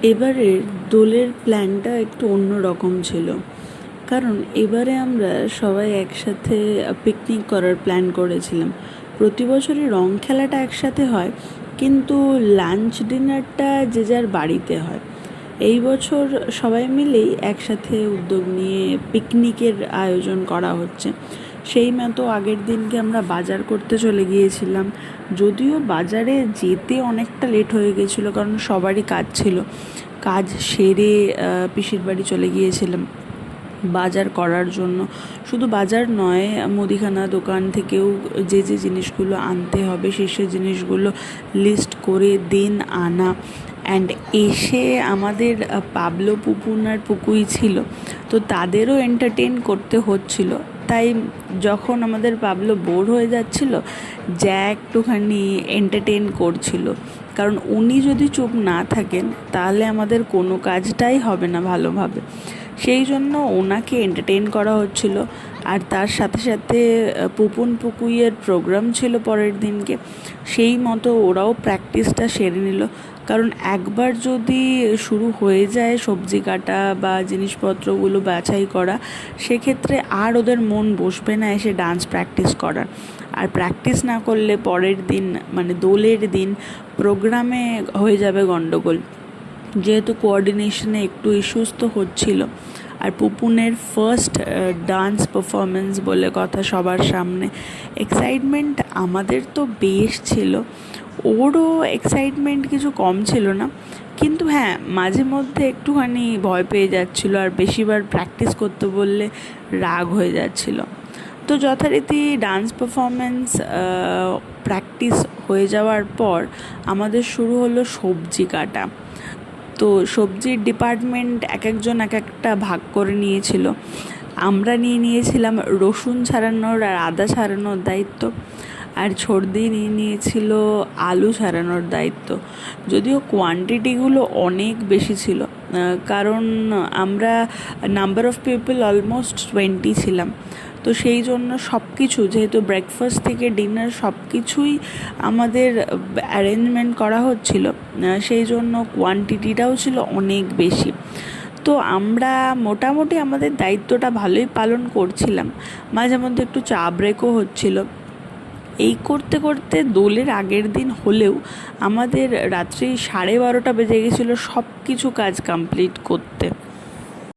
এবারের দোলের প্ল্যানটা একটু অন্য রকম ছিল, কারণ এবারে আমরা সবাই একসাথে পিকনিক করার প্ল্যান করেছিলাম। প্রতি বছরই রং খেলাটা একসাথে হয়, কিন্তু লাঞ্চ ডিনারটা যে যার বাড়িতে হয়। এই বছর সবাই মিলেই একসাথে উদ্যোগ নিয়ে পিকনিকের আয়োজন করা হচ্ছে। সেই মতো আগের দিনকে আমরা বাজার করতে চলে গিয়েছিলাম। যদিও বাজারে যেতে অনেকটা লেট হয়ে গেছিলো, কারণ সবারই কাজ ছিল। কাজ সেরে পিসির বাড়ি চলে গিয়েছিলাম বাজার করার জন্য। শুধু বাজার নয়, মুদিখানা দোকান থেকেও যে যে জিনিসগুলো আনতে হবে সেই জিনিসগুলো লিস্ট করে দিন আনা। অ্যান্ড এসে আমাদের পাবলো, পুপুন আর পুকুই ছিল, তো তাদেরও এন্টারটেন করতে হচ্ছিল। তাই যখন আমাদের পাবলো বোর হয়ে যাচ্ছিল, জ্যা একটুখানি এন্টারটেন করছিল, কারণ উনি যদি চুপ না থাকেন তাহলে আমাদের কোনো কাজটাই হবে না ভালোভাবে। সেই জন্য ওনাকে এন্টারটেন করা হচ্ছিল। আর তার সাথে সাথে পুপুন পুকুইয়ের প্রোগ্রাম ছিল পরের দিনকে, সেই মতো ওরাও প্র্যাকটিসটা সেরে নিল। কারণ একবার যদি শুরু হয়ে যায় সবজি কাটা বা জিনিসপত্রগুলো বাছাই করা, সেক্ষেত্রে আর ওদের মন বসবে না এসে ডান্স প্র্যাকটিস করার। আর প্র্যাকটিস না করলে পরের দিন মানে দোলের দিন প্রোগ্রামে হয়ে যাবে গণ্ডগোল, যেহেতু কোঅর্ডিনেশনে একটু ইস্যুস তো হচ্ছিল। আর পুপুনের ফার্স্ট ডান্স পারফরমেন্স বলে কথা সবার সামনে। এক্সাইটমেন্ট আমাদের তো বেশ ছিল, ওরও এক্সাইটমেন্ট কিছু কম ছিল না। কিন্তু হ্যাঁ, মাঝে মধ্যে একটুখানি ভয় পেয়ে যাচ্ছিলো, আর বেশিবার প্র্যাকটিস করতে বললে রাগ হয়ে যাচ্ছিলো। তো যথারীতি ডান্স পারফরমেন্স প্র্যাকটিস হয়ে যাওয়ার পর আমাদের শুরু হলো সবজি কাটা। তো সবজির ডিপার্টমেন্ট এক একজন এক একটা ভাগ করে নিয়েছিল। আমরা নিয়েছিলাম রসুন ছাড়ানোর আর আদা ছাড়ানোর দায়িত্ব, আর ছর্দি নিয়েছিল আলু ছাড়ানোর দায়িত্ব। যদিও কোয়ান্টিটিগুলো অনেক বেশি ছিল, কারণ আমরা নাম্বার অফ পিপল অলমোস্ট 20 ছিলাম। তো সেই জন্য সব কিছু, যেহেতু ব্রেকফাস্ট থেকে ডিনার সব কিছুই আমাদের অ্যারেঞ্জমেন্ট করা হচ্ছিল, সেই জন্য কোয়ান্টিটিটাও ছিল অনেক বেশি। তো আমরা মোটামুটি আমাদের দায়িত্বটা ভালোই পালন করছিলাম। মাঝে মধ্যে একটু চা ব্রেকও হচ্ছিল। এই করতে করতে দোলের আগের দিন হলেও আমাদের রাত্রি 12:30 বেজে গেছিলো সব কিছু কাজ কমপ্লিট করতে।